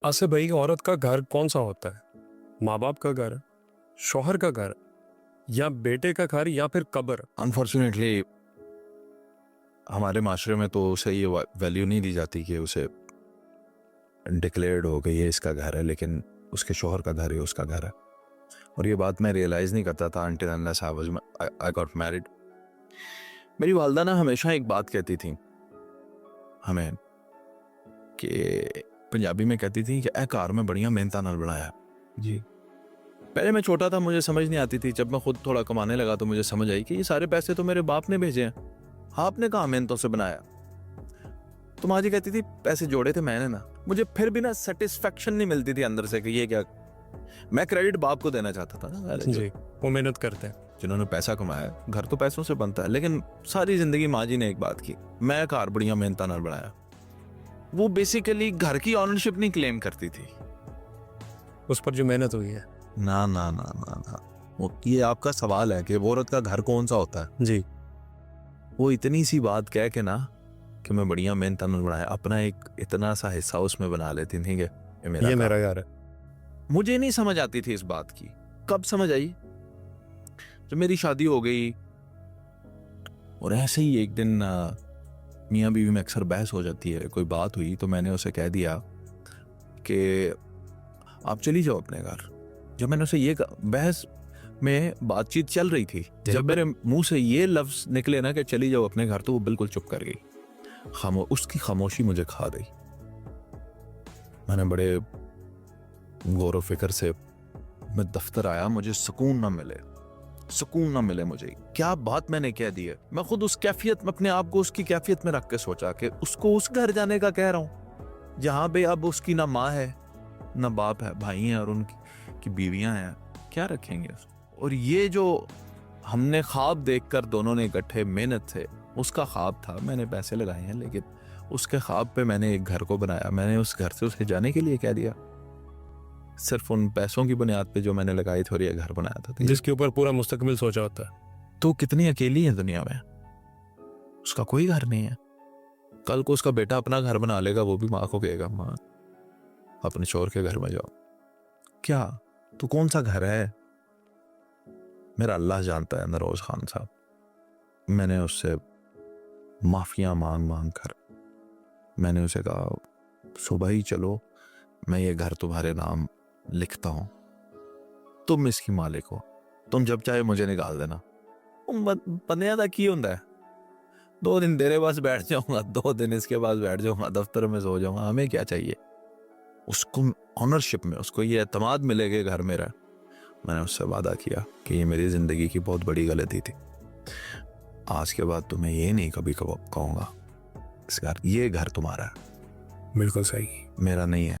आसिफ भाई, औरत का घर कौन सा होता है? माँ बाप का घर, शौहर का घर, या बेटे का घर, या फिर कब्र? अनफॉर्चुनेटली हमारे माशरे में तो उसे ये वैल्यू नहीं दी जाती कि उसे डिक्लेयर्ड हो गई ये इसका घर है, लेकिन उसके शौहर का घर है, उसका घर है। और ये बात मैं रियलाइज़ नहीं करता था until unless I got married। मेरी वालदा ना हमेशा एक बात कहती थी हमें कि पंजाबी में कहती थी कि ए कार में बढ़िया मेहनता नाल बनाया जी। पहले मैं छोटा था, मुझे समझ नहीं आती थी। जब मैं खुद थोड़ा कमाने लगा तो मुझे समझ आई कि ये सारे पैसे तो मेरे बाप ने भेजे हैं, आपने कहाँ मेहनतों से बनाया। तो माँ जी कहती थी पैसे जोड़े थे मैंने ना। मुझे फिर भी ना सेटिस्फेक्शन नहीं मिलती थी अंदर से कि ये क्या। मैं क्रेडिट बाप को देना चाहता था ना, जी, वो मेहनत करते हैं। जिन्होंने पैसा कमाया। घर तो पैसों से बनता है, लेकिन सारी जिंदगी माँ जी ने एक बात की, मैं कार बढ़िया मेहनता नाल बनाया। वो बेसिकली घर की ऑनरशिप नहीं क्लेम करती थी, उस पर जो मेहनत हुई है। ना ना ना ना ना। वो ये आपका सवाल है कि वो औरत का घर कौन सा होता है जी, वो इतनी सी बात कह के ना कि मैं बढ़िया मेहनत नाल बनाया, अपना एक इतना सा हिस्सा उसमें बना लेती थी कि ये मेरा घर है। मुझे नहीं समझ आती थी इस बात की। कब समझ आई? जब मेरी शादी हो गई। और ऐसे ही एक दिन मियाँ बीवी में अक्सर बहस हो जाती है। कोई बात हुई तो मैंने उसे कह दिया कि आप चली जाओ अपने घर। जब मैंने उसे ये बहस में बातचीत चल रही थी, जब मेरे मुंह से ये लफ्ज निकले ना कि चली जाओ अपने घर, तो वो बिल्कुल चुप कर गई। उसकी खामोशी मुझे खा गई। मैंने बड़े गौर व फिक्र से मैं दफ्तर आया, मुझे सुकून ना मिले मुझे। क्या बात मैंने कह दी है। मैं खुद उस कैफियत में अपने आप को उसकी कैफियत में रख के सोचा कि उसको उस घर जाने का कह रहा हूं जहां पे अब उसकी ना माँ है ना बाप है, भाई हैं और उनकी बीवियां हैं। क्या रखेंगे उसको? और ये जो हमने ख्वाब देखकर दोनों ने इकट्ठे मेहनत से, उसका ख्वाब था, मैंने पैसे लगाए हैं, लेकिन उसके ख्वाब पे मैंने एक घर को बनाया। मैंने उस घर से उसे जाने के लिए कह दिया, सिर्फ उन पैसों की बुनियाद पे जो मैंने लगाई थी और ये घर बनाया था, जिसके ऊपर पूरा मुस्तकबिल सोचा होता है। तो कितनी अकेली है दुनिया में, उसका कोई घर नहीं है। कल को उसका बेटा अपना घर बना लेगा, वो भी माँ को कहेगा माँ अपने शौहर के घर में जाओ। क्या तो कौन सा घर है? मेरा अल्लाह जानता है नरोज खान साहब। मैंने उससे माफिया मांग कर मैंने उसे कहा सुबह ही चलो, मैं ये घर तुम्हारे नाम लिखता हूं, तुम इसकी मालिक हो, तुम जब चाहे मुझे निकाल देना। बंदियां दा की होंदा है, 2 दिन तेरे पास बैठ जाऊंगा, 2 दिन इसके पास बैठ जाऊंगा, दफ्तर में सो जाऊंगा, हमें क्या चाहिए। उसको ऑनरशिप में उसको ये एतमाद मिलेगा घर मेरा। मैंने उससे वादा किया कि ये मेरी जिंदगी की बहुत बड़ी गलती थी, आज के बाद तुम्हें ये नहीं कभी कहूंगा ये घर तुम्हारा है। बिल्कुल सही। मेरा नहीं है।